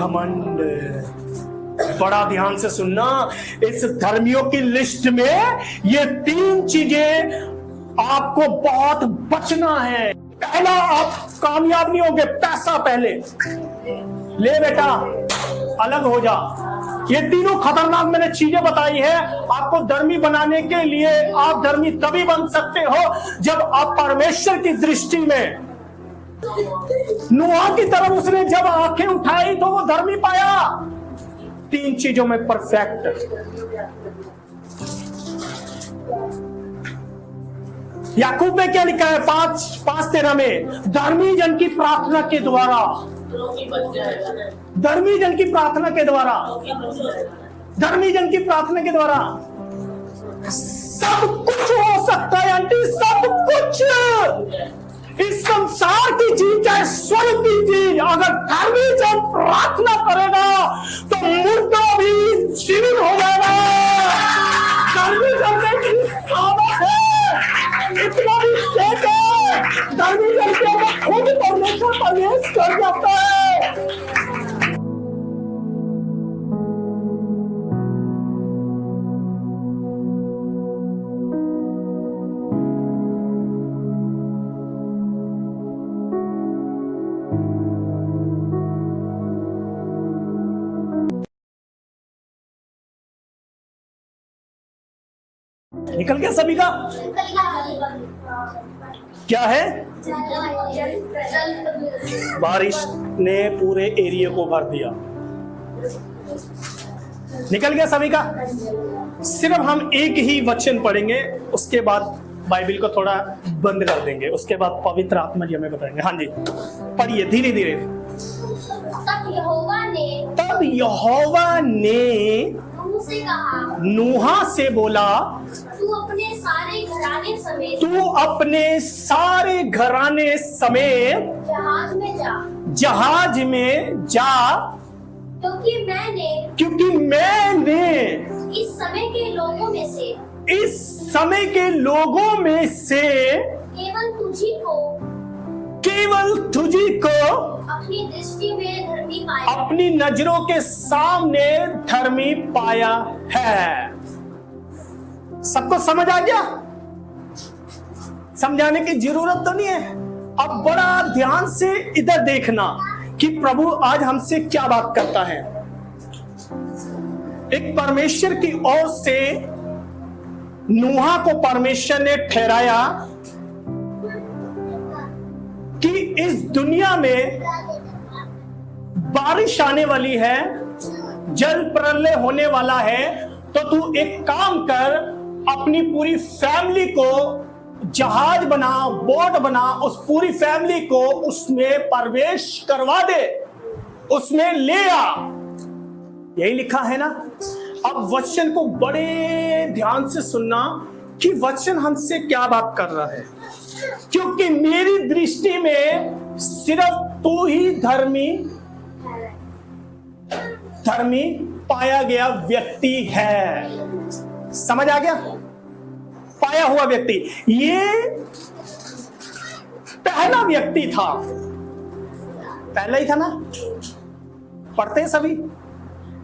घमंड। बड़ा ध्यान से सुनना, इस धर्मियों की लिस्ट में ये 3 चीजें आपको बहुत बचना है। पहला, आप कामयाब नहीं होगे, पैसा पहले ले बेटा, अलग हो जा। ये तीनों खतरनाक मैंने चीजें बताई है। आपको धर्मी बनाने के लिए आप धर्मी तभी बन सकते हो जब आप परमेश्वर की दृष्टि में, नूह की तरफ उसने जब आंखें उठाई तो वो धर्मी पाया। 3 चीजों में परफेक्ट। याकूब में क्या लिखा है 5:13 में, धर्मी जन की प्रार्थना के द्वारा, धर्मी जन की प्रार्थना के द्वारा, धर्मी जन की प्रार्थना के द्वारा सब कुछ हो सकता है आंटी, सब कुछ। इस संसार की चीज चाहे स्वर्ग की चीज, अगर धर्मी जन प्रार्थना करेगा तो मुर्दा भी जीवित हो जाएगा। धर्मी जन में सामर्थ है, इतना भी शेख है, धर्मी जन के अंदर खुद परमेश्वर प्रवेश कर जाता है। निकल गया सभी का? क्या है? बारिश ने पूरे एरिया को भर दिया। निकल गया सभी का? सिर्फ हम एक ही वचन पढ़ेंगे, उसके बाद बाइबल को थोड़ा बंद कर देंगे, उसके बाद पवित्र आत्मा जी हमें बताएंगे। हाँ जी, पढ़िए धीरे धीरे। तब यहोवा ने नूह से बोला, तू अपने सारे घराने समेत जहाज में जा, क्योंकि मैंने इस समय के लोगों में से केवल तुझी को अपनी दृष्टि में धर्मी पाया, अपनी नजरों के सामने धर्मी पाया है। सबको समझ आ गया? समझाने की जरूरत तो नहीं है। अब बड़ा ध्यान से इधर देखना कि प्रभु आज हमसे क्या बात करता है। एक परमेश्वर की ओर से नूह को परमेश्वर ने ठहराया कि इस दुनिया में बारिश आने वाली है, जल प्रलय होने वाला है, तो तू एक काम कर, अपनी पूरी फैमिली को जहाज बना, बोट बना, उस पूरी फैमिली को उसमें प्रवेश करवा दे, उसमें ले आ। यही लिखा है ना। अब वचन को बड़े ध्यान से सुनना कि वचन हमसे क्या बात कर रहा है, क्योंकि मेरी दृष्टि में सिर्फ तू ही धर्मी पाया गया व्यक्ति है। समझ आ गया? पाया हुआ व्यक्ति, ये पहला व्यक्ति था। पहला ही था ना, पढ़ते हैं सभी।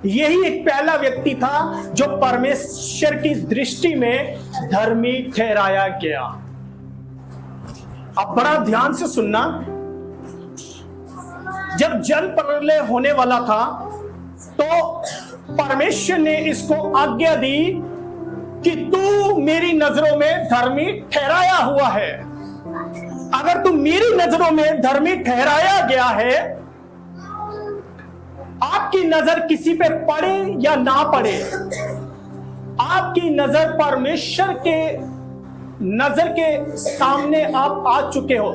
यही एक पहला व्यक्ति था जो परमेश्वर की दृष्टि में धर्मी ठहराया गया। अब बड़ा ध्यान से सुनना, जब जल प्रलय होने वाला था तो परमेश्वर ने इसको आज्ञा दी कि तू मेरी नजरों में धर्मी ठहराया हुआ है। अगर तू मेरी नजरों में धर्मी ठहराया गया है, आपकी नजर किसी पे पड़े या ना पड़े, आपकी नजर परमेश्वर के नजर के सामने आप आ चुके हो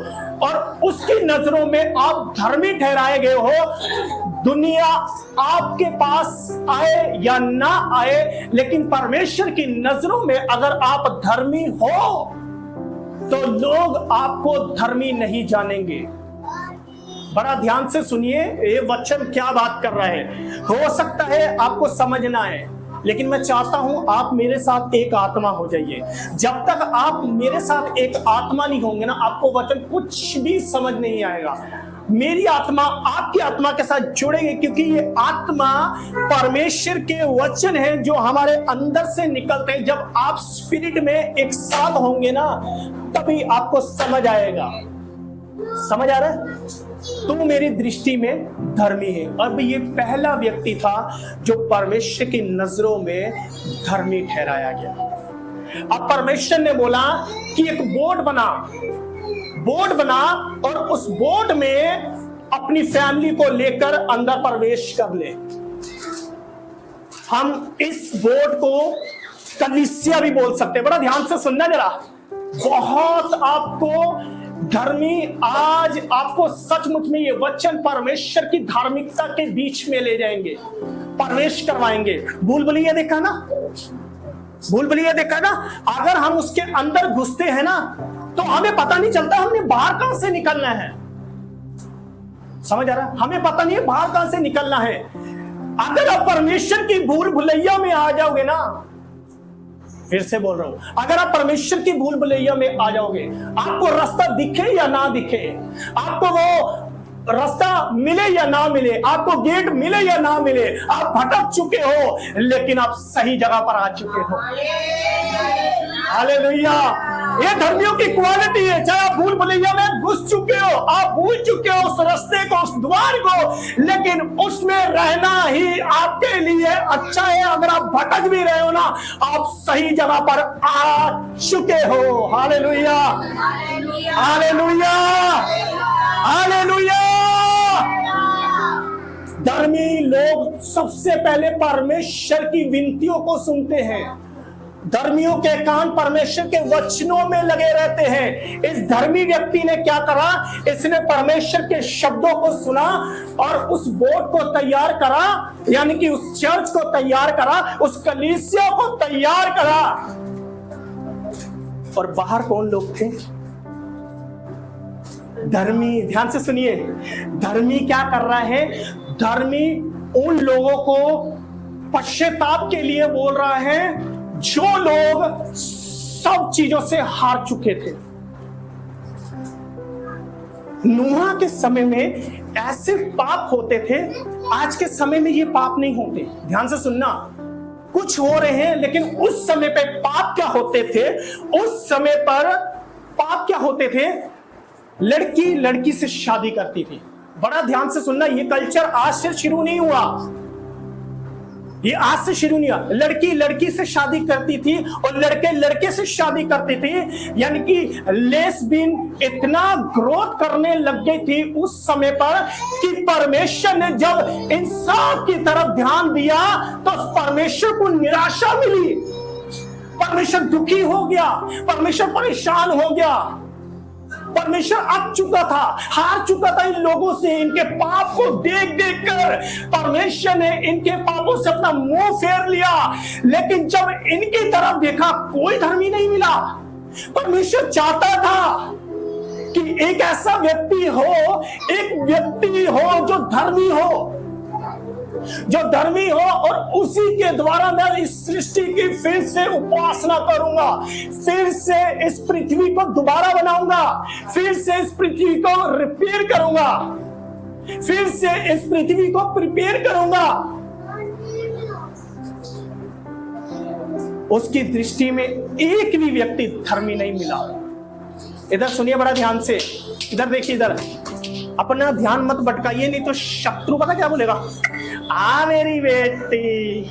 और उसकी नजरों में आप धर्मी ठहराए गए हो। दुनिया आपके पास आए या ना आए, लेकिन परमेश्वर की नजरों में अगर आप धर्मी हो तो लोग आपको धर्मी नहीं जानेंगे। बड़ा ध्यान से सुनिए, ये वचन क्या बात कर रहा है। हो सकता है आपको समझना है, लेकिन मैं चाहता हूं आप मेरे साथ एक आत्मा हो जाइए। जब तक आप मेरे साथ एक आत्मा नहीं होंगे ना, आपको वचन कुछ भी समझ नहीं आएगा। मेरी आत्मा आपकी आत्मा के साथ जुड़ेगी, क्योंकि ये आत्मा परमेश्वर के वचन है जो हमारे अंदर से निकलते हैं। जब आप स्पिरिट में एक साथ होंगे ना, तभी आपको समझ आएगा। समझ आ रहा है? तू मेरी दृष्टि में धर्मी है। अब ये पहला व्यक्ति था जो परमेश्वर की नजरों में धर्मी ठहराया गया। अब परमेश्वर ने बोला कि एक बोर्ड बना और उस बोर्ड में अपनी फैमिली को लेकर अंदर प्रवेश कर ले। हम इस बोर्ड को कलीसिया भी बोल सकते हैं। बड़ा ध्यान से सुनना जरा। बहुत आपको धर्मी, आज आपको सचमुच में ये वचन परमेश्वर की धार्मिकता के बीच में ले जाएंगे, प्रवेश करवाएंगे। भूल भुलैया देखा ना? अगर हम उसके अंदर घुसते हैं ना, तो हमें पता नहीं चलता हमने बाहर कहां से निकलना है। समझ आ रहा है? हमें पता नहीं है बाहर कहां से निकलना है। अगर आप परमेश्वर की भूल भुलैया में आ जाओगे ना, फिर से बोल रहा हूं, अगर आप परमेश्वर की भूल भुलैया में आ जाओगे, आपको रास्ता दिखे या ना दिखे, आपको वो रास्ता मिले या ना मिले, आपको गेट मिले या ना मिले, आप भटक चुके हो लेकिन आप सही जगह पर आ चुके हो। हालेलुया। ये धर्मियों की क्वालिटी है। चाहे आप भूल भुलैया में घुस चुके हो, आप भूल चुके हो उस रास्ते को, उस द्वार को, लेकिन उसमें रहना ही आपके लिए अच्छा है। अगर आप भटक भी रहे हो ना, आप सही जगह पर आ चुके हो। Hallelujah, hallelujah, hallelujah. धर्मी लोग सबसे पहले परमेश्वर की विनतियों को सुनते हैं। धर्मियों के कान परमेश्वर के वचनों में लगे रहते हैं। इस धर्मी व्यक्ति ने क्या करा? इसने परमेश्वर के शब्दों को सुना और उस बोर्ड को तैयार करा, यानी कि उस चर्च को तैयार करा, उस कलीसिया को तैयार करा। और बाहर कौन लोग थे? धर्मी। ध्यान से सुनिए, धर्मी क्या कर रहा है? धर्मी उन लोगों को पश्चाताप के लिए बोल रहा है जो लोग सब चीजों से हार चुके थे। नूह के समय में ऐसे पाप होते थे, आज के समय में ये पाप नहीं होते। ध्यान से सुनना, कुछ हो रहे हैं, लेकिन उस समय पे पाप क्या होते थे? उस समय पर पाप क्या होते थे? लड़की लड़की से शादी करती थी। बड़ा ध्यान से सुनना, ये कल्चर आज से शुरू नहीं हुआ, ये आज से शुरू नहीं हुआ। लड़की लड़की से शादी करती थी और लड़के लड़के से शादी करते थे, यानी कि लेस्बियन इतना ग्रोथ करने लग गई थी उस समय पर कि परमेश्वर ने जब इंसान की तरफ ध्यान दिया तो परमेश्वर को निराशा मिली। परमेश्वर दुखी हो गया, परमेश्वर परेशान हो गया। परमेश्वर अक चुका था, हार चुका था इन लोगों से। इनके पाप को देख देख कर परमेश्वर ने इनके पापों से अपना मुंह फेर लिया। लेकिन जब इनकी तरफ देखा, कोई धर्मी नहीं मिला। परमेश्वर चाहता था कि एक ऐसा व्यक्ति हो, एक व्यक्ति हो जो धर्मी हो, जो धर्मी हो, और उसी के द्वारा मैं इस सृष्टि की फिर से उपासना करूंगा, फिर से इस पृथ्वी को दोबारा बनाऊंगा, फिर से इस पृथ्वी को रिपेयर करूंगा, फिर से इस पृथ्वी को प्रिपेयर करूंगा। उसकी दृष्टि में एक भी व्यक्ति धर्मी नहीं मिला। इधर सुनिए बड़ा ध्यान से, इधर देखिए, इधर अपना ध्यान मत भटकाइए, नहीं तो शत्रु पता क्या बोलेगा? मेरी बेटी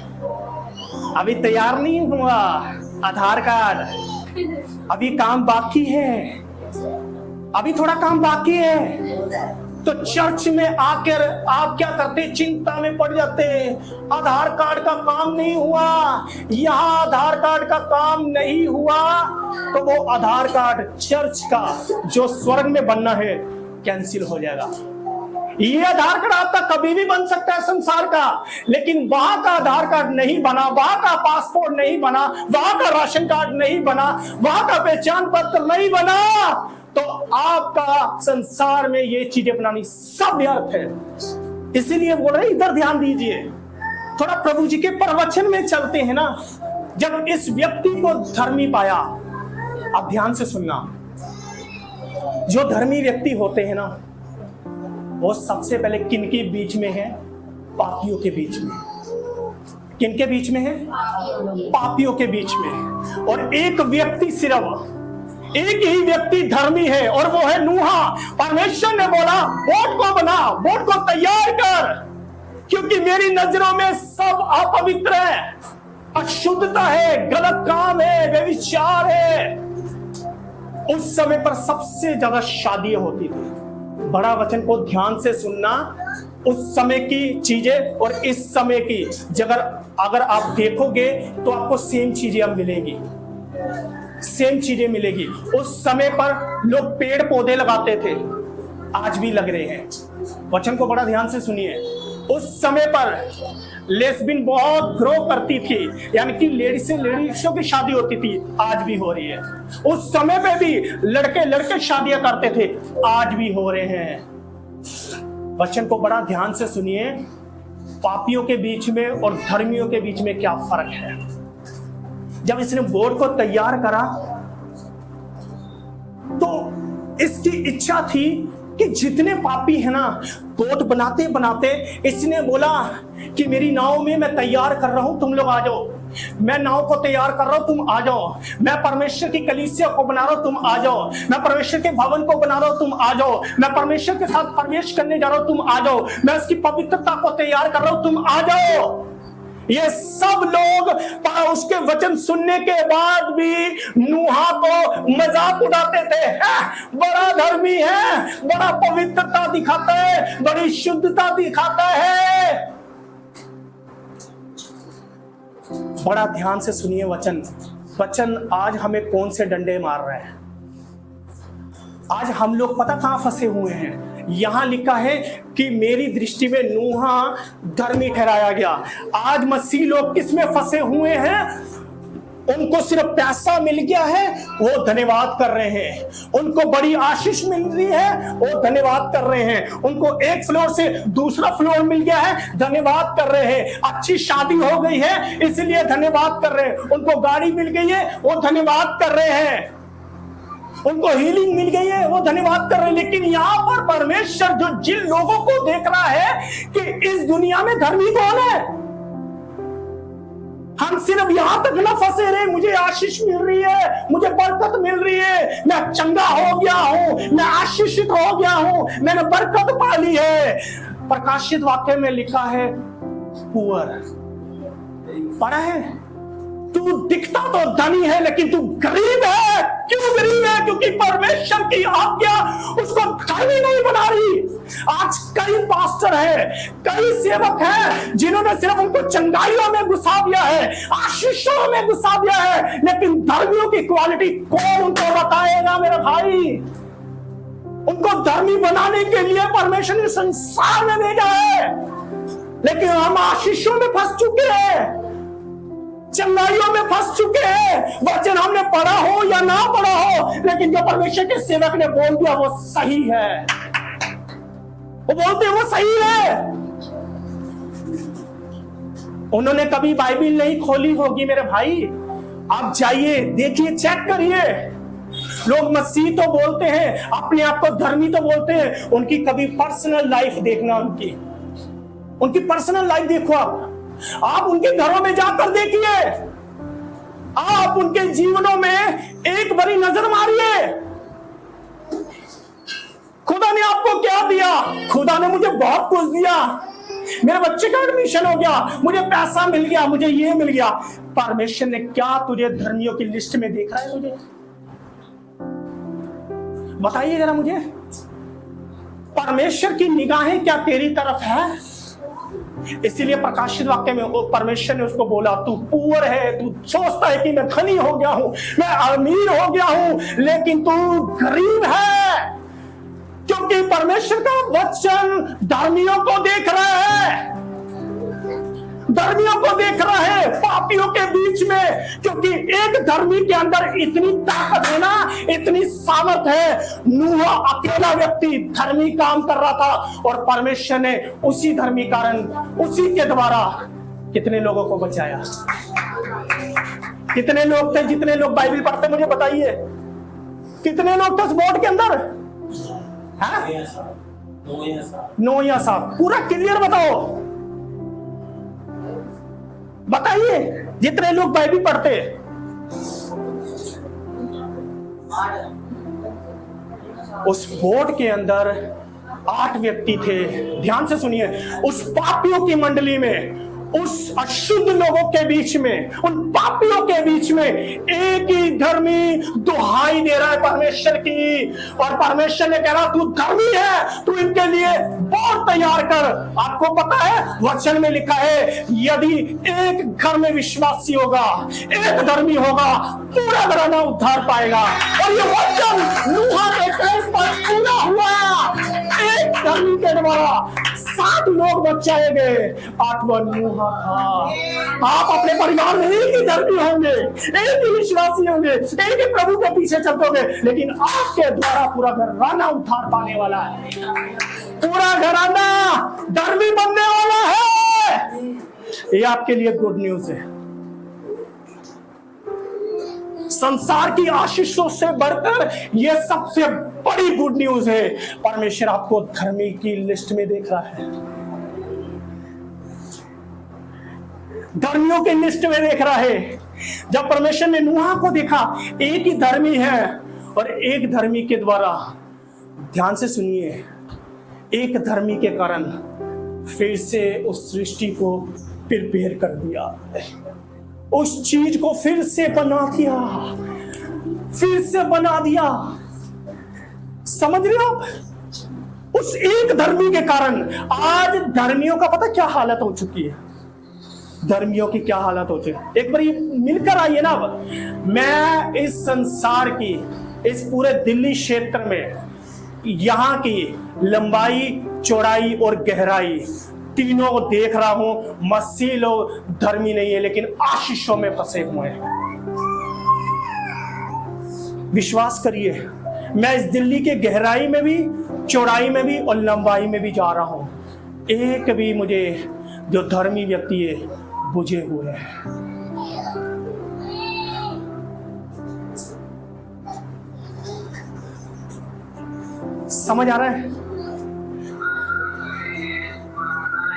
अभी तैयार नहीं हुआ, आधार कार्ड अभी काम बाकी है, अभी थोड़ा काम बाकी है। तो चर्च में आकर आप क्या करते? चिंता में पड़ जाते। आधार कार्ड का काम नहीं हुआ, यहाँ आधार कार्ड का काम नहीं हुआ, तो वो आधार कार्ड चर्च का जो स्वर्ग में बनना है कैंसिल हो जाएगा। ये आधार कार्ड आपका कभी भी बन सकता है संसार का, लेकिन वहां का आधार कार्ड नहीं बना, वहां का पासपोर्ट नहीं बना, वहां का राशन कार्ड नहीं बना, वहां का पहचान पत्र नहीं बना, तो आपका संसार में ये चीजें बनानी सब व्यर्थ है। इसीलिए बोल रहे इधर ध्यान दीजिए, थोड़ा प्रभु जी के प्रवचन में चलते हैं ना। जब इस व्यक्ति को धर्मी पाया, अब ध्यान से सुनना, जो धर्मी व्यक्ति होते हैं ना, वो सबसे पहले किनके बीच में है? पापियों के बीच में। किनके बीच में है? पापियों के बीच में। और एक व्यक्ति, सिर्फ एक ही व्यक्ति धर्मी है और वो है नूहा। परमेश्वर ने बोला बोट को बना, बोट को तैयार कर, क्योंकि मेरी नजरों में सब अपवित्र है, अशुद्धता है, गलत काम है, व्यभिचार है। उस समय पर सबसे ज्यादा शादियां होती थी। बड़ा वचन को ध्यान से सुनना, उस समय की चीजें और इस समय की अगर आप देखोगे तो आपको सेम चीजें अब मिलेंगी, सेम चीजें मिलेगी। उस समय पर लोग पेड़ पौधे लगाते थे, आज भी लग रहे हैं। वचन को बड़ा ध्यान से सुनिए। उस समय पर लेस्बियन बहुत ग्रो करती थी, यानी कि लेडीज से लेडीजों की शादी होती थी, आज भी हो रही है। उस समय पे भी लड़के लड़के शादियां करते थे, आज भी हो रहे हैं। वचन को बड़ा ध्यान से सुनिए। पापियों के बीच में और धर्मियों के बीच में क्या फर्क है? जब इसने बोर्ड को तैयार करा तो इसकी इच्छा थी कि जितने पापी है ना, बोट बनाते बनाते इसने बोला कि मेरी नाव में मैं तैयार कर रहा हूं, तुम लोग आ जाओ। मैं नाव को तैयार कर रहा हूं, तुम आ जाओ। मैं परमेश्वर की कलीसिया को बना रहा हूं, तुम आ जाओ। मैं परमेश्वर के भवन को बना रहा हूं, तुम आ जाओ। मैं परमेश्वर के साथ प्रवेश करने जा रहा हूं, तुम आ जाओ। मैं उसकी पवित्रता को तैयार कर रहा हूं, तुम आ जाओ। ये सब लोग उसके वचन सुनने के बाद भी नूहा को मजाक उड़ाते थे। बड़ा धर्मी है, बड़ा पवित्रता दिखाता है, बड़ी शुद्धता दिखाता है। बड़ा ध्यान से सुनिए वचन आज हमें कौन से डंडे मार रहे हैं। आज हम लोग पता कहां फंसे हुए हैं। यहां लिखा है कि मेरी दृष्टि में नूहा धर्मी ठहराया गया। आज मसीह लोग किसमें फंसे हुए हैं? उनको सिर्फ पैसा मिल गया है, वो धन्यवाद कर रहे हैं। उनको बड़ी आशीष मिल रही है, वो धन्यवाद कर रहे हैं। उनको एक फ्लोर से दूसरा फ्लोर मिल गया है, धन्यवाद कर रहे हैं। अच्छी शादी हो गई है, इसलिए धन्यवाद कर रहे हैं। उनको गाड़ी मिल गई है, वो धन्यवाद कर रहे हैं। उनको हीलिंग मिल गई है, वो धन्यवाद कर रहे हैं। लेकिन यहाँ पर परमेश्वर जो जिन लोगों को देख रहा है कि इस दुनिया में धर्मी कौन है, हम सिर्फ यहां तक ना फंसे रहे, मुझे आशीष मिल रही है, मुझे बरकत मिल रही है, मैं चंगा हो गया हूं, मैं आशीषित हो गया हूं, मैंने बरकत पा ली है। प्रकाशित वाक्य में लिखा है पुअर, पढ़ा है, तू दिखता तो धनी है लेकिन तू गरीब है। क्यों गरीब है? क्योंकि परमेश्वर की आज्ञा उसको धनी नहीं बना रही। आज कई पास्टर है, कई सेवक हैं जिन्होंने सिर्फ उनको चंगाइयों में घुसा दिया है, आशीषों में घुसा दिया है, लेकिन धर्मियों की क्वालिटी कौन उनको बताएगा मेरे भाई? उनको धर्मी बनाने के लिए परमेश्वर ने संसार में भेजा है, लेकिन हम आशीषों में फंस चुके हैं, चंगाइयों में फंस चुके हैं। वचन हमने पढ़ा हो या ना पढ़ा हो, लेकिन जो परमेश्वर के सेवक ने बोल दिया वो सही है, वो बोलते हैं वो सही है। उन्होंने कभी बाइबिल नहीं खोली होगी मेरे भाई, आप जाइए देखिए, चेक करिए। लोग मसीह तो बोलते हैं, अपने आप को धर्मी तो बोलते हैं, उनकी कभी पर्सनल लाइफ देखना, उनकी पर्सनल लाइफ देखो। आप उनके घरों में जाकर देखिए, आप उनके जीवनों में एक बारी नजर मारिए। खुदा ने आपको क्या दिया? खुदा ने मुझे बहुत कुछ दिया, मेरे बच्चे का एडमिशन हो गया, मुझे पैसा मिल गया, मुझे ये मिल गया। परमेश्वर ने क्या तुझे धर्मियों की लिस्ट में देखा है? मुझे बताइए जरा मुझे, परमेश्वर की निगाहें क्या तेरी तरफ है? इसीलिए प्रकाशित वाक्य में परमेश्वर ने उसको बोला, तू पुअर है, तू सोचता है कि मैं धनी हो गया हूं, मैं अमीर हो गया हूं, लेकिन तू गरीब है। क्योंकि परमेश्वर का वचन धर्मियों को देख रहा है, धर्मियों को देख रहा है पापियों के बीच में। क्योंकि एक धर्मी के अंदर इतनी ताकत है ना, इतनी सामर्थ है। नूह अकेला व्यक्ति धर्मी काम कर रहा था और परमेश्वर ने उसी धर्मी कारण, उसी के द्वारा कितने लोगों को बचाया। कितने लोग थे? जितने लोग बाइबल पढ़ते मुझे बताइए, कितने लोग थे उस बोट के अंदर? नो या साफ? पूरा क्लियर बताओ, बताइए जितने लोग बाइबल पढ़ते। उस बोट के अंदर 8 व्यक्ति थे। ध्यान से सुनिए, उस पापियों की मंडली में, उस अशुद्ध लोगों के बीच में, उन पापियों के बीच में एक ही धर्मी दुहाई दे रहा है परमेश्वर की, और परमेश्वर ने कह रहा तू धर्मी है, तू इनके लिए बोट तैयार कर। आपको पता है वचन में लिखा है यदि एक घर में विश्वासी होगा, एक धर्मी होगा, पूरा घराना उद्धार पाएगा। और ये वचन नूह के टाइम पर पूरा हुआ। एक धर्मी के द्वारा 7 लोग बचाए गए, 8वां नूह था। आप अपने परिवार में एक ही धर्मी होंगे, एक ही विश्वासी होंगे, एक ही प्रभु के पीछे चलोगे, लेकिन आपके द्वारा पूरा घराना उद्धार पाने वाला है, पूरा घराना धर्मी बनने वाला है। ये आपके लिए गुड न्यूज है। संसार की आशीषों से बढ़कर यह सबसे बड़ी गुड न्यूज है। परमेश्वर आपको धर्मी की लिस्ट में देख रहा है, धर्मियों की लिस्ट में देख रहा है। जब परमेश्वर ने नूह को देखा, एक ही धर्मी है, और एक धर्मी के द्वारा, ध्यान से सुनिए, एक धर्मी के कारण फिर से उस सृष्टि को प्रिपेयर कर दिया, उस चीज को फिर से बना दिया, फिर से बना दिया। समझ रहे हो आप? उस एक धर्मी के कारण आज धर्मियों का पता क्या हालत हो चुकी है, धर्मियों की क्या हालत हो चुकी है। एक बार मिलकर आइए ना। मैं इस संसार की, इस पूरे दिल्ली क्षेत्र में, यहाँ की लंबाई, चौड़ाई और गहराई तीनों को देख रहा हूं। मसीह लोग धर्मी नहीं है, लेकिन आशीषों में फंसे हुए हैं। विश्वास करिए, मैं इस दिल्ली के गहराई में भी, चौड़ाई में भी और लंबाई में भी जा रहा हूं। एक भी मुझे जो धर्मी व्यक्ति है बुझे हुए हैं। समझ आ रहा है?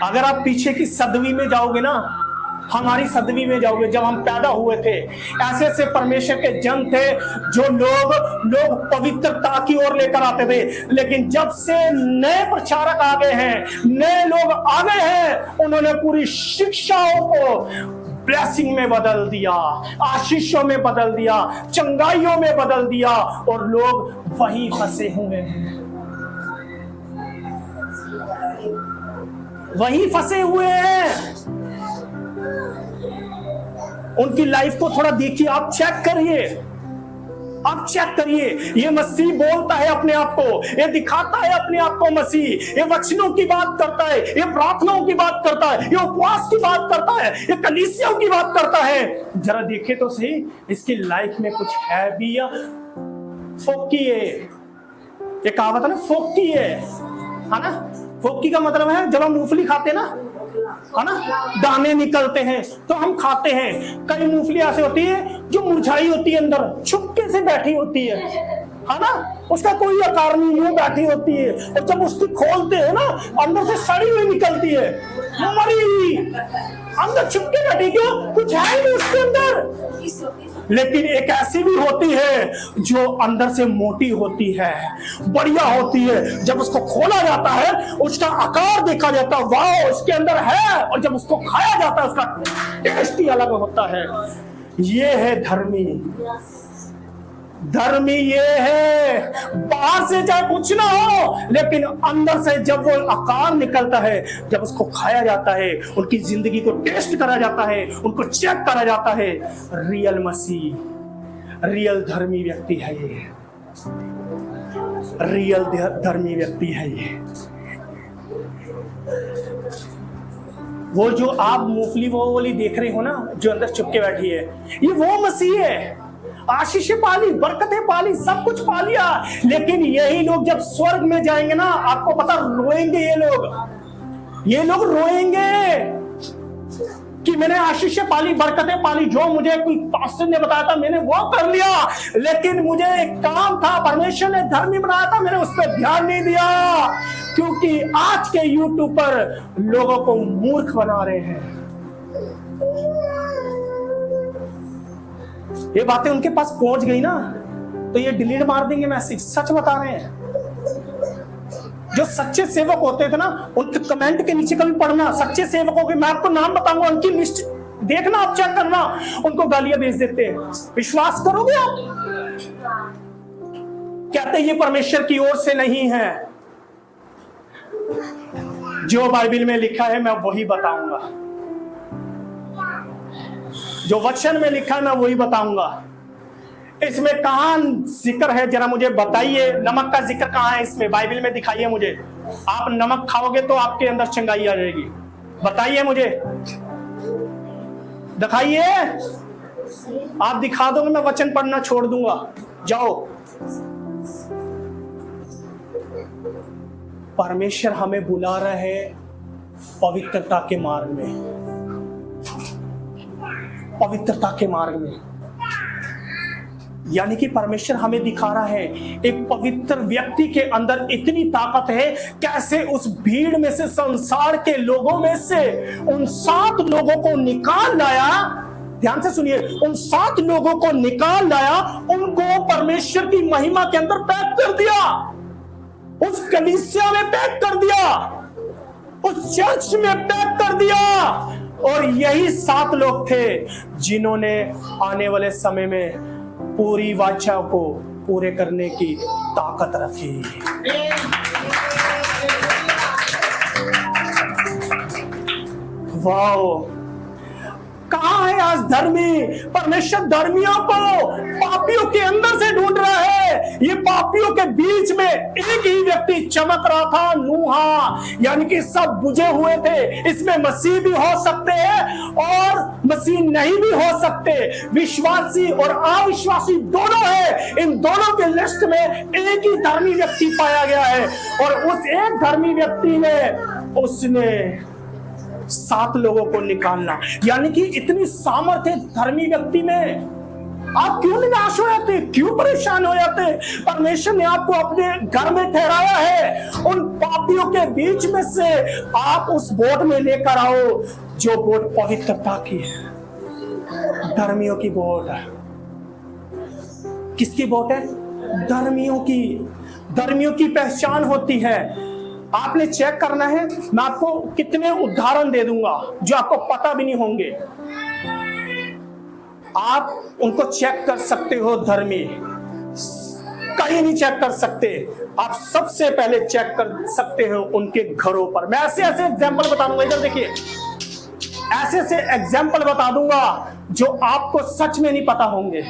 अगर आप पीछे की सदवी में जाओगे ना, हमारी सदवी में जाओगे, जब हम पैदा हुए थे, ऐसे ऐसे परमेश्वर के जन थे जो लोग पवित्रता की ओर लेकर आते थे। लेकिन जब से नए प्रचारक आ गए हैं, नए लोग आ गए हैं, उन्होंने पूरी शिक्षाओं को ब्लेसिंग में बदल दिया, आशीषों में बदल दिया, चंगाइयों में बदल दिया, और लोग वहीं फंसे हुए हैं, वहीं फंसे हुए हैं। उनकी लाइफ को थोड़ा देखिए, आप चेक करिए, आप चेक करिए। ये मसीह बोलता है अपने आप को, ये दिखाता है अपने आप को मसीह, ये वचनों की बात करता है, ये प्रार्थनाओं की बात करता है, ये उपवास की बात करता है, ये कलीसियाओं की बात करता है। जरा देखे तो सही, इसकी लाइफ में कुछ है भी या फोकी है? ये कहावत है ना, फोकी है ना? फोकी का मतलब है जब हम मूंगफली खाते हैं ना, है ना, दाने निकलते हैं तो हम खाते हैं। कई मूंगफली ऐसे होती है जो मुरझाई होती है, अंदर छुपके से बैठी होती है ना, उसका कोई आकार नहीं, यूं बैठी होती है, और जब उसकी खोलते हैं ना, अंदर से सड़ी हुई निकलती है, मरी हुई, अंदर छुपके बैठी, क्यों? कुछ है नहीं उसके अंदर। लेकिन एक ऐसी भी होती है जो अंदर से मोटी होती है, बढ़िया होती है। जब उसको खोला जाता है, उसका आकार देखा जाता है, वाह उसके अंदर है, और जब उसको खाया जाता है, उसका टेस्ट ही अलग होता है। ये है धर्मी। धर्मी ये है, बाहर से चाहे कुछ ना हो, लेकिन अंदर से जब वो आकार निकलता है, जब उसको खाया जाता है, उनकी जिंदगी को टेस्ट करा जाता है, उनको चेक करा जाता है, रियल मसीह, रियल धर्मी व्यक्ति है ये, रियल धर्मी व्यक्ति है ये। वो जो आप मूंगफली वो वाली देख रहे हो ना, जो अंदर चुपके बैठी है, ये वो मसीह है। आशीषें पाली, बरकतें पाली, सब कुछ पा लिया, लेकिन यही लोग जब स्वर्ग में जाएंगे ना, आपको पता रोएंगे, ये लोग रोएंगे। कि मैंने आशीषें पाली, बरकतें पाली, जो मुझे कोई पास्टर ने बताया था मैंने वो कर लिया, लेकिन मुझे एक काम था, परमेश्वर ने धर्मी बनाया था, मैंने उस पर ध्यान नहीं दिया, क्योंकि आज के यूट्यूब पर लोगों को मूर्ख बना रहे हैं। ये बातें उनके पास पहुंच गई ना तो ये डिलीट मार देंगे मैसेज। सच बता रहे हैं। जो सच्चे सेवक होते थे ना, उनके कमेंट के नीचे कभी पढ़ना, सच्चे सेवकों के मैं आपको नाम बताऊंगा, उनकी लिस्ट देखना, आप चेक करना, उनको गालियां भेज देते हैं। विश्वास करोगे आप? कहते ये परमेश्वर की ओर से नहीं है। जो बाइबल में लिखा है मैं वही बताऊंगा, जो वचन में लिखा है मैं वही बताऊंगा। इसमें कहां जिक्र है, जरा मुझे बताइए। नमक का जिक्र कहां है इसमें? बाइबल में दिखाइए मुझे। आप नमक खाओगे तो आपके अंदर चंगाई आ जाएगी। बताइए मुझे, दिखाइए। आप दिखा दोगे मैं वचन पढ़ना छोड़ दूंगा। जाओ। परमेश्वर हमें बुला रहा है पवित्रता के मार्ग में, पवित्रता के मार्ग में। यानी कि परमेश्वर हमें दिखा रहा है एक पवित्र व्यक्ति के अंदर इतनी ताकत है, कैसे उस भीड़ में से, संसार के लोगों में से उन 7 लोगों को निकाल लाया। ध्यान से सुनिए, उन 7 लोगों को निकाल लाया, उनको परमेश्वर की महिमा के अंदर पैक कर दिया, उस कलीसिया में पैक कर दिया, उस चर्च में पैक कर दिया। और यही 7 लोग थे जिन्होंने आने वाले समय में पूरी वाचा को पूरे करने की ताकत रखी। वाह! कहां है आज धर्मी? परमेश्वर धर्मियों को पापियों के अंदर से ढूंढ रहा है। ये पापियों के बीच में एक ही व्यक्ति चमक रहा था, नूहा। यानी कि सब बुझे हुए थे। इसमें मसीह भी हो सकते हैं और मसीह नहीं भी हो सकते। विश्वासी और अविश्वासी दोनों है। इन दोनों के लिस्ट में एक ही धर्मी व्यक्ति पाया गया है, और उस एक धर्मी व्यक्ति ने उसने 7 लोगों को निकालना। यानी कि इतनी सामर्थ्य धर्मी व्यक्ति में। आप क्यों निराश हो जाते, क्यों परेशान हो जाते? परमेश्वर ने आपको अपने घर में ठहराया है। उन पापियों के बीच में से आप उस बोट में लेकर आओ, जो बोट पवित्रता की है, धर्मियों की बोट है। किसकी बोट है? धर्मियों की। धर्मियों की पहचान होती है। आपने चेक करना है। मैं आपको कितने उदाहरण दे दूंगा जो आपको पता भी नहीं होंगे, आप उनको चेक कर सकते हो। धर्मी कहीं नहीं चेक कर सकते। आप सबसे पहले चेक कर सकते हो उनके घरों पर। मैं ऐसे ऐसे एग्जाम्पल बता दूंगा, इधर देखिए, ऐसे ऐसे एग्जाम्पल बता दूंगा जो आपको सच में नहीं पता होंगे।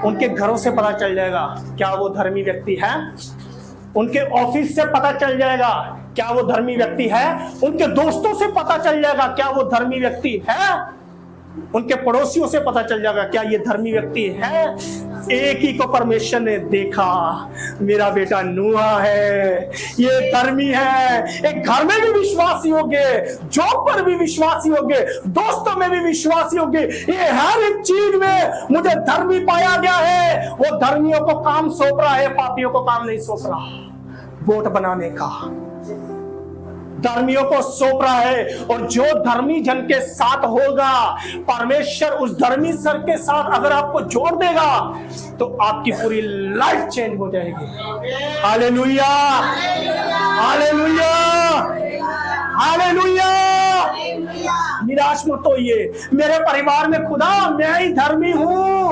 उनके घरों से पता चल जाएगा क्या वो धर्मी व्यक्ति है। उनके ऑफिस से पता चल जाएगा क्या वो धर्मी व्यक्ति है। उनके दोस्तों से पता चल जाएगा क्या वो धर्मी व्यक्ति है। उनके पड़ोसियों से पता चल जाएगा क्या ये धर्मी व्यक्ति है। एक ही को परमेश्वर ने देखा, मेरा बेटा नूहा है, ये धर्मी है। एक घर में भी विश्वासी होंगे, जॉब पर भी विश्वासी होंगे, दोस्तों में भी विश्वासी होंगे। ये हर एक चीज में मुझे धर्मी पाया गया है। वो धर्मियों को काम सौंप रहा है, पापियों को काम नहीं सौंप रहा। वोट बनाने का धर्मियों को सौंप रहा है। और जो धर्मी जन के साथ होगा, परमेश्वर उस धर्मी सर के साथ अगर आपको जोड़ देगा तो आपकी पूरी लाइफ चेंज हो जाएगी। Hallelujah, hallelujah, hallelujah. निराश मत होइए। मेरे परिवार में खुदा मैं ही धर्मी हूं।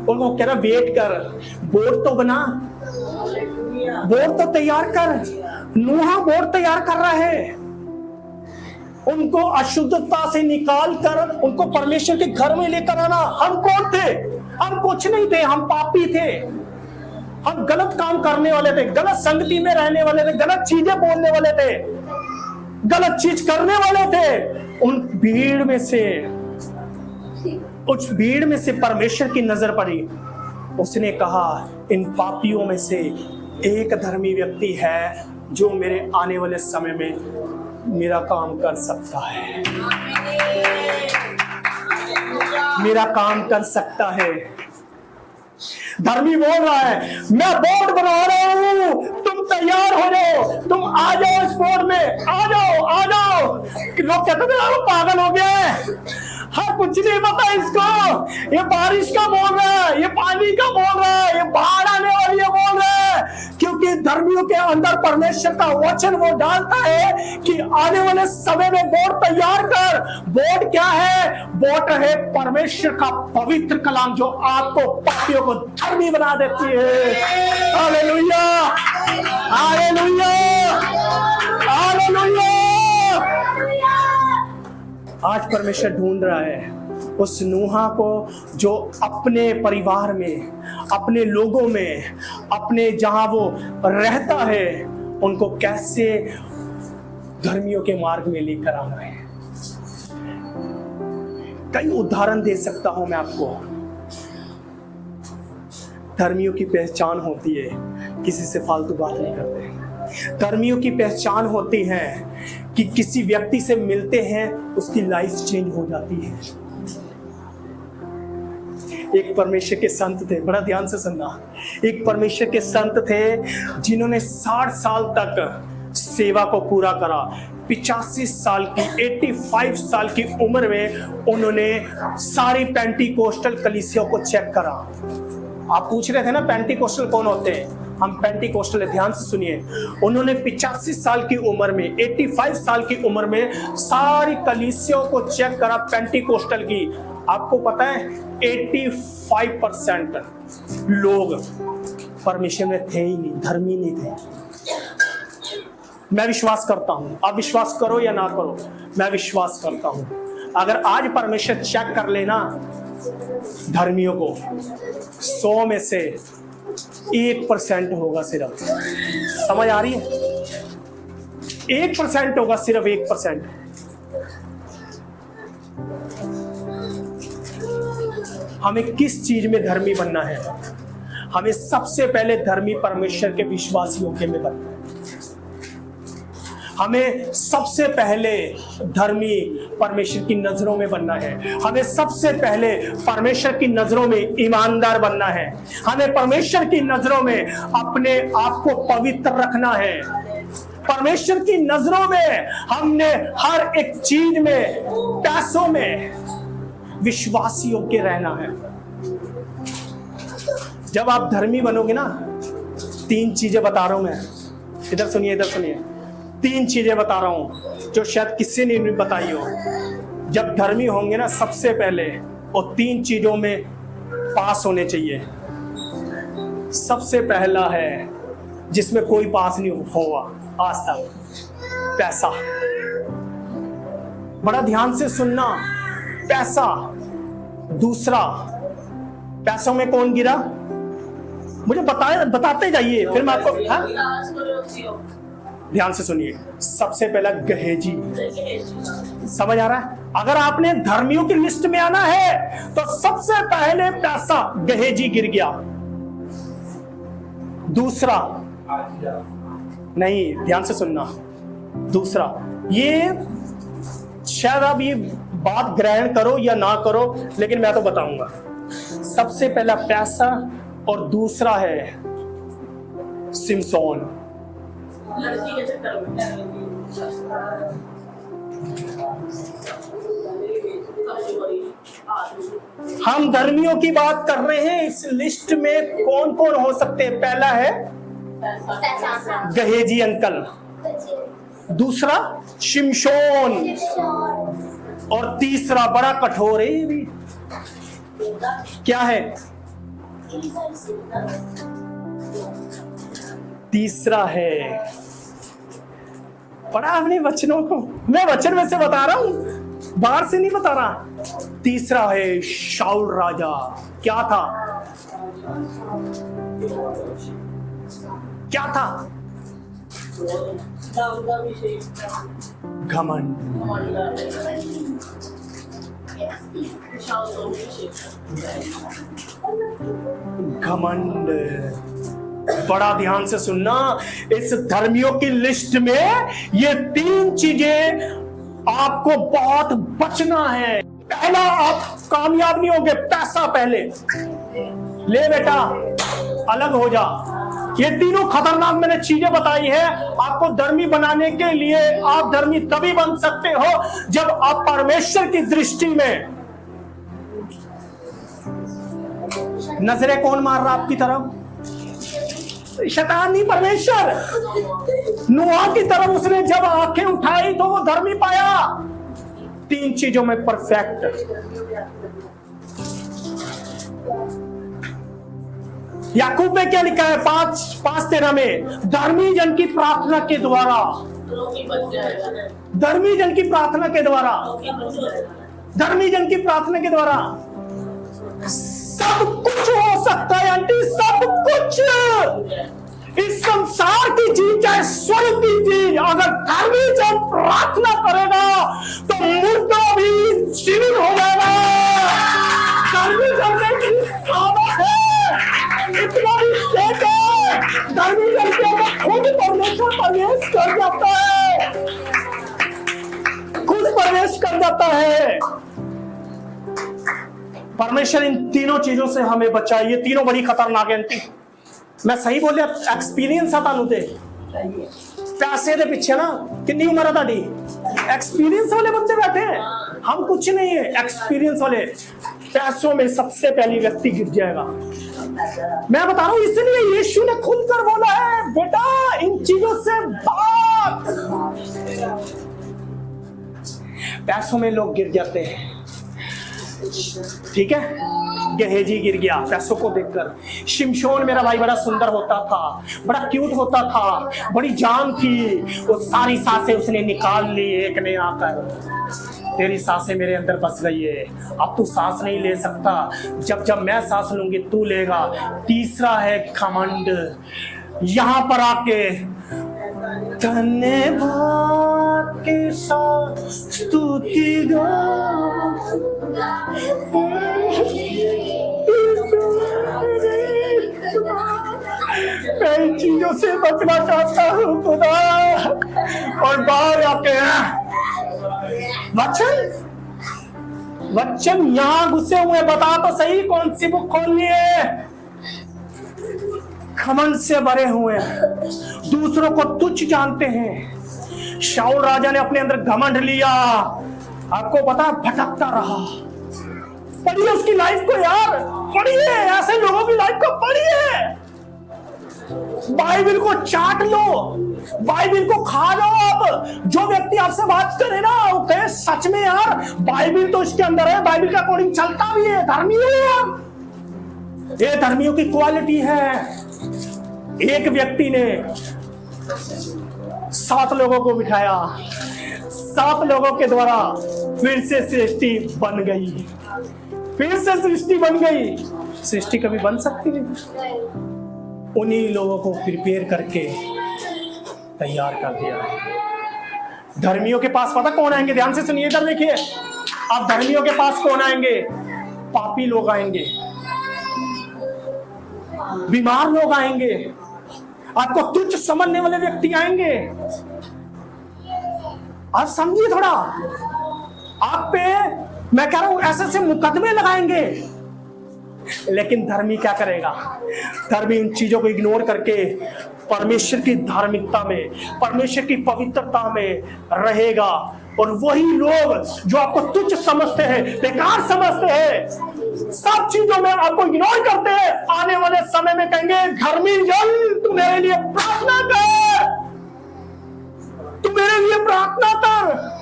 और वो कह रहा वेट कर, बोर्ड तो बना, बोर्ड तो तैयार कर। नूहा बोर्ड तैयार कर रहा है। उनको अशुद्धता से निकाल कर उनको परमेश्वर के घर में लेकर आना। हम कौन थे? हम कुछ नहीं थे, हम पापी थे। हम गलत काम करने वाले थे, गलत संगति में रहने वाले थे, गलत चीजें बोलने वाले थे, गलत चीज करने वाले थे। उन भीड़ में से, उस भीड़ में से परमेश्वर की नजर पड़ी। उसने कहा इन पापियों में से एक धर्मी व्यक्ति है जो मेरे आने वाले समय में मेरा काम कर सकता है, मेरा काम कर सकता है। धर्मी बोल रहा है, मैं बोर्ड बना रहा हूं, तुम तैयार हो जाओ, तुम आ जाओ इस बोर्ड में, आ जाओ आ जाओ। लोग कहते थे पागल हो गया है, हाँ कुछ नहीं पता इसको, ये बारिश का बोल रहा है, ये पानी का बोल रहा है, ये बाढ़ आने वाली है बोल रहा है। क्योंकि धर्मियों के अंदर परमेश्वर का वचन वो डालता है कि आने वाले समय में बोर्ड तैयार कर। बोर्ड क्या है? बोर्ड है परमेश्वर का पवित्र कलाम जो आपको पापियों को धर्मी बना देती है। Hallelujah, hallelujah, hallelujah. आज परमेश्वर ढूंढ रहा है उस नूहा को जो अपने परिवार में, अपने लोगों में, अपने जहां वो रहता है, उनको कैसे धर्मियों के मार्ग में लेकर आना है। कई उदाहरण दे सकता हूं मैं आपको। धर्मियों की पहचान होती है, किसी से फालतू बात नहीं करते। धर्मियों की पहचान होती है कि किसी व्यक्ति से मिलते हैं, उसकी लाइफ चेंज हो जाती है। एक परमेश्वर के संत थे, बड़ा ध्यान से सुनना। एक परमेश्वर के संत थे जिन्होंने 60 साल तक सेवा को पूरा करा। 85 साल की, 85 साल की उम्र में उन्होंने सारी पेंटिकोस्टल कलीसिया को चेक करा। आप पूछ रहे थे ना पेंटिकोस्टल कौन होते हैं? हम पेंटिकोस्टल, ध्यान से सुनिए। उन्होंने 85 साल की उम्र में, 85 साल की उम्र में सारी कलीसियों को चेक करा पेंटिकोस्टल की। आपको पता है 85% लोग परमेश्वर में थे ही नहीं, धर्मी नहीं थे। मैं विश्वास करता हूं, आप विश्वास करो या ना करो, मैं विश्वास करता हूं अगर आज परमेश्वर चेक कर लेना धर्मियों को, 100 में से 1% होगा सिर्फ। समझ आ रही है? 1% होगा, सिर्फ 1%। हमें किस चीज में धर्मी बनना है? हमें सबसे पहले धर्मी परमेश्वर के विश्वासियों के में बनना है। हमें सबसे पहले धर्मी परमेश्वर की नजरों में बनना है। हमें सबसे पहले परमेश्वर की नजरों में ईमानदार बनना है। हमें परमेश्वर की नजरों में अपने आप को पवित्र रखना है। परमेश्वर की नजरों में हमने हर एक चीज में, पैसों में विश्वास योग्य रहना है। जब आप धर्मी बनोगे ना, 3 चीजें बता रहा हूं मैं, इधर सुनिए, इधर सुनिए। 3 चीजें बता रहा हूं जो शायद किसी ने नहीं बताई हो। जब धर्मी होंगे ना, सबसे पहले वो 3 चीजों में पास होने चाहिए। सबसे पहला है जिसमें कोई पास नहीं हुआ आज तक, पैसा। बड़ा ध्यान से सुनना, पैसा। दूसरा, पैसों में कौन गिरा? मुझे बताते जाइए, फिर मैं आपको। ध्यान से सुनिए। सबसे पहला गहेजी। समझ आ रहा है? अगर आपने धर्मियों की लिस्ट में आना है तो सबसे पहले पैसा, गहेजी गिर गया। दूसरा, नहीं, ध्यान से सुनना। दूसरा, ये शायद आप ये बात ग्रहण करो या ना करो, लेकिन मैं तो बताऊंगा। सबसे पहला पैसा और दूसरा है सिमसोन। लड़की के चक्कर में हम धर्मियों की बात कर रहे हैं। इस लिस्ट में कौन कौन हो सकते हैं? पहला है गहेजी अंकल, दूसरा शिमशोन, और तीसरा बड़ा कठोर है। ये भी क्या है? तीसरा है, पढ़ा हमने वचनों को, मैं वचन में से बता रहा हूं, बाहर से नहीं बता रहा। तीसरा है शाऊल राजा। क्या था? क्या था? घमंड। घमंड। बड़ा ध्यान से सुनना, इस धर्मियों की लिस्ट में ये 3 चीजें आपको बहुत बचना है। पहला, आप कामयाब नहीं होंगे, पैसा पहले ले बेटा, अलग हो जा। ये तीनों खतरनाक मैंने चीजें बताई है। आपको धर्मी बनाने के लिए आप धर्मी तभी बन सकते हो जब आप परमेश्वर की दृष्टि में, नजरें कौन मार रहा आपकी तरफ? शैतान नहीं, परमेश्वर। नूह की तरफ उसने जब आंखें उठाई तो वो धर्मी पाया। 3 चीजों में परफेक्ट। याकूब में क्या लिखा है? 5:13 में, धर्मी जन की प्रार्थना के द्वारा, धर्मी जन की प्रार्थना के द्वारा, धर्मी जन की प्रार्थना के द्वारा सब कुछ हो सकता है आंटी, सब कुछ। इस संसार की चीज चाहे स्वर्ग की चीज, अगर धर्मी जन प्रार्थना करेगा तो मुर्दा भी जीवित हो जाएगा। धर्मी जन में सामर्थ है, इतना ही शेख है। धर्मी जन के अंदर खुद परमेश्वर प्रवेश कर जाता है, खुद प्रवेश कर जाता है। परमेश्वर इन तीनों चीजों से हमें बचाए। ये तीनों बड़ी खतरनाक है। मैं सही बोलिया? एक्सपीरियंस है तानू ते पैसे दे पीछे ना, कितनी उम्र है ताड़ी? एक्सपीरियंस वाले बंदे बैठे हैं, हम कुछ नहीं है। एक्सपीरियंस वाले पैसों में सबसे पहली व्यक्ति गिर जाएगा। मैं बता रहा हूं, इसलिए यीशु ने खुलकर बोला है, बेटा इन चीजों से भाग। पैसों में लोग गिर जाते हैं, ठीक है। गेहेजी गिर गया पैसों को देखकर। शिमशोन मेरा भाई बड़ा सुंदर होता था, बड़ा क्यूट होता था, बड़ी जान थी, वो सारी सांसें उसने निकाल ली एक ने आकर। तेरी सांसें मेरे अंदर बस गई है, अब तू सांस नहीं ले सकता, जब जब मैं सांस लूंगी तू लेगा। तीसरा है घमंड। यहां पर आके धन्यवाद के साथ स्तुति मैं इन चीजों से बचना चाहता हूँ खुदा। और बाहर आके वचन यहां घुसे हुए, बता तो सही कौन सी बुक खोलनी है? घमंड से भरे हुए, दूसरों को तुच्छ जानते हैं। शाऊल राजा ने अपने अंदर घमंड लिया, आपको पता, भटकता रहा। पढ़िए उसकी लाइफ को यार, पढ़िए ऐसे लोगों की लाइफ को पढ़िए। बाइबिल को चाट लो, बाइबिल को खा लो। अब जो व्यक्ति आपसे बात करे ना, वो कहे सच में यार बाइबिल तो इसके अंदर है, बाइबिल का अकॉर्डिंग चलता भी है, धर्मी है। ये धर्मियों की क्वालिटी है। एक व्यक्ति ने 7 लोगों को बिठाया, 7 लोगों के द्वारा फिर से सृष्टि बन गई, फिर से सृष्टि बन गई। सृष्टि कभी बन सकती नहीं। उन्हीं लोगों को प्रिपेयर करके तैयार कर दिया। धर्मियों के पास पता कौन आएंगे? ध्यान से सुनिए, इधर देखिए। अब धर्मियों के पास कौन आएंगे? पापी लोग आएंगे, बीमार लोग आएंगे, आपको तुच्छ समझने वाले व्यक्ति आएंगे। आप समझिए थोड़ा, आप पे मैं कह रहा हूं ऐसे से मुकदमे लगाएंगे। लेकिन धर्मी क्या करेगा? धर्मी उन चीजों को इग्नोर करके परमेश्वर की धार्मिकता में, परमेश्वर की पवित्रता में रहेगा। और वही लोग जो आपको तुच्छ समझते हैं, बेकार समझते हैं, सब चीजों में आपको इग्नोर करते हैं, आने वाले समय में कहेंगे, धर्मी जन तू मेरे लिए प्रार्थना कर, तू मेरे लिए प्रार्थना कर।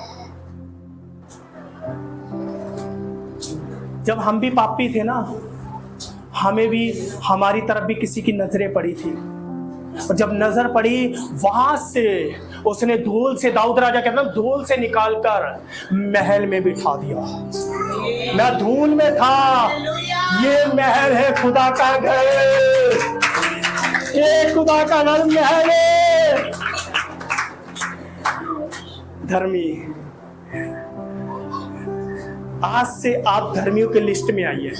जब हम भी पापी थे ना, हमें भी, हमारी तरफ भी किसी की नजरें पड़ी थी। और जब नजर पड़ी, वहां से उसने धूल से, दाऊद राजा कहता है, धूल से निकालकर महल में बिठा दिया। मैं धूल में था, ये महल है खुदा का घर, ये खुदा का घर महल है। धर्मी, आज से आप धर्मियों के लिस्ट में आइए।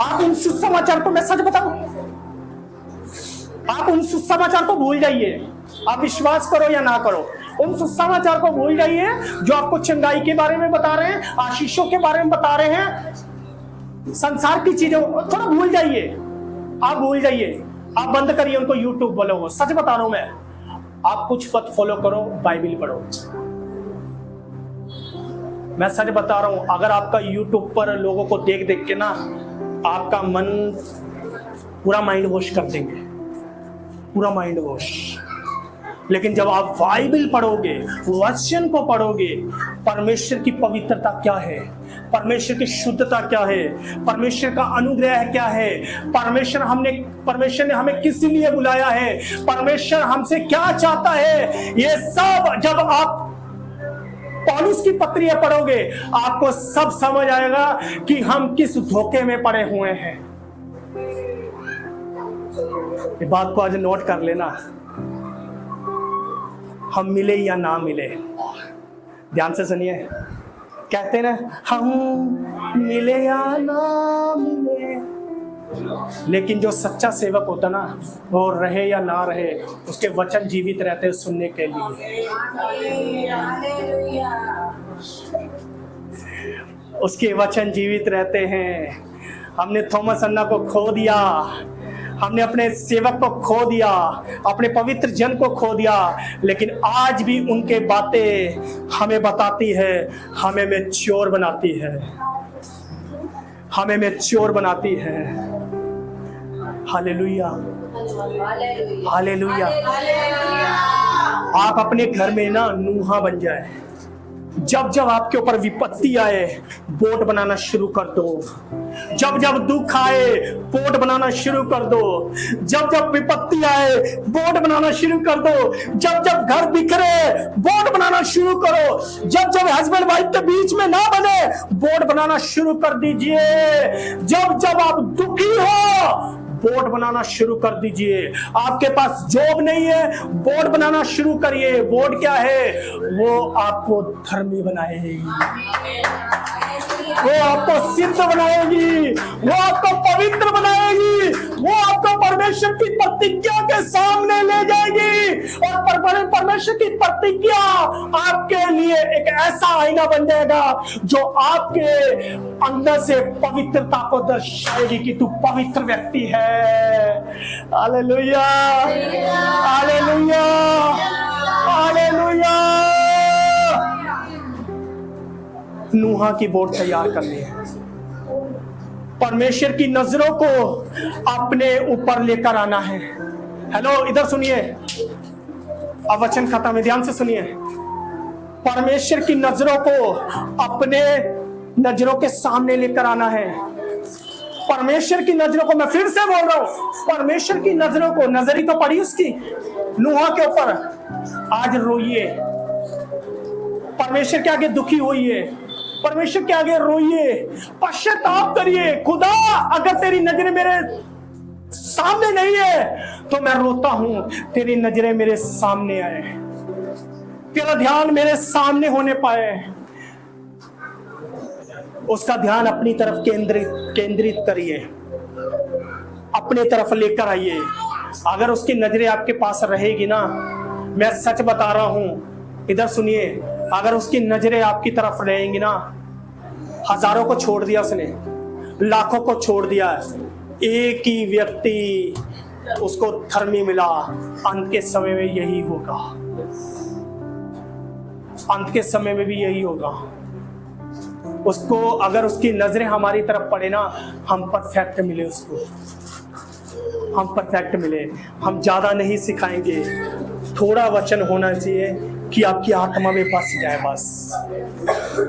आप इन सुसमाचार को, मैं सच बताऊं, आप उन सुसमाचार को भूल जाइए। आप विश्वास करो या ना करो, उन सुसमाचार को भूल जाइए जो आपको चंगाई के बारे में बता रहे हैं, आशीषों के बारे में बता रहे हैं, संसार की चीजों थोड़ा भूल जाइए। आप भूल जाइए, आप बंद करिए उनको, यूट्यूब बोलो। सच बता रहा हूं मैं, आप कुछ मत फॉलो करो, बाइबल पढ़ो। मैं सच बता रहा हूं, अगर आपका यूट्यूब पर लोगों को देख देख के ना आपका मन पूरा माइंड वॉश कर देंगे, पूरा माइंड वॉश। लेकिन जब आप बाइबल पढ़ोगे, वचन को पढ़ोगे, परमेश्वर की पवित्रता क्या है, परमेश्वर की शुद्धता क्या है, परमेश्वर का अनुग्रह क्या है, परमेश्वर ने हमें किस लिए बुलाया है, परमेश्वर हमसे क्या चाहता है, ये सब जब आप पौलुस की पत्रियां पढ़ोगे आपको सब समझ आएगा कि हम किस धोखे में पड़े हुए हैं। ये बात को आज नोट कर लेना, हम मिले या ना मिले, ध्यान से सुनिए। कहते ना हम मिले या ना मिले, लेकिन जो सच्चा सेवक होता ना वो रहे या ना रहे, उसके वचन जीवित रहते हैं सुनने के लिए। उसके वचन जीवित रहते हैं। हमने थॉमस अन्ना को खो दिया, हमने अपने सेवक को खो दिया, अपने पवित्र जन को खो दिया, लेकिन आज भी उनके बातें हमें बताती है, हमें मैच्योर बनाती है, हमें मैच्योर बनाती है। Hallelujah, hallelujah. आप अपने घर में ना नूहा बन जाए। जब जब आपके ऊपर विपत्ति आए बोट बनाना शुरू कर दो, जब जब दुख आए बोट बनाना शुरू कर दो, जब जब विपत्ति आए बोट बनाना शुरू कर दो, जब जब घर बिखरे बोट बनाना शुरू करो, जब जब हस्बैंड वाइफ के बीच में ना बने बोट बनाना शुरू कर दीजिए, जब जब आप दुखी हो बोट बनाना शुरू कर दीजिए। आपके पास जॉब नहीं है बोट बनाना शुरू करिए। बोट क्या है? वो आपको धर्मी बनाएगी, वो आपको सिद्ध बनाएगी, वो आपको पवित्र बनाएगी, वो आपको परमेश्वर की प्रतिज्ञा के सामने ले जाएगी और परमेश्वर की प्रतिज्ञा आपके लिए एक ऐसा आईना बन जाएगा जो आपके अंदर से पवित्रता को दर्शाएगी कि तू पवित्र व्यक्ति है। Hallelujah, hallelujah, hallelujah. नूहा की बोट तैयार करनी है, परमेश्वर की नजरों को अपने ऊपर लेकर आना है। हेलो, इधर सुनिए, अब वचन खत्म है, ध्यान से सुनिए। परमेश्वर की नजरों को अपने नजरों के सामने लेकर आना है। परमेश्वर की नजरों को, मैं फिर से बोल रहा हूं, परमेश्वर की नजरों को, नजर ही तो पड़ी उसकी नूहा के ऊपर। आज रोइए, परमेश्वर के आगे दुखी होइए, परमेश्वर के आगे रोइए, पश्चाताप करिए। खुदा, अगर तेरी नजरें मेरे सामने नहीं है तो मैं रोता हूं, तेरी नजरें मेरे सामने आए, तेरा ध्यान मेरे सामने होने पाए। उसका ध्यान अपनी तरफ केंद्रित करिए, अपने तरफ लेकर आइए। अगर उसकी नजरें आपके पास रहेगी ना, मैं सच बता रहा हूं, इधर सुनिए, अगर उसकी नजरें आपकी तरफ रहेंगी ना, हजारों को छोड़ दिया उसने, लाखों को छोड़ दिया, एक ही व्यक्ति उसको धर्मी मिला। अंत के समय में यही होगा, अंत के समय में भी यही होगा। उसको, अगर उसकी नजरें हमारी तरफ पड़े ना, हम परफेक्ट मिले, उसको हम परफेक्ट मिले। हम ज्यादा नहीं सिखाएंगे, थोड़ा वचन होना चाहिए कि आपकी आत्मा में बस जाए, बस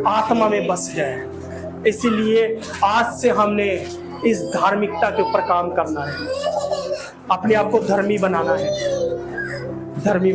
आत्मा में बस जाए। इसीलिए आज से हमने इस धार्मिकता के ऊपर काम करना है, अपने आप को धर्मी बनाना है, धर्मी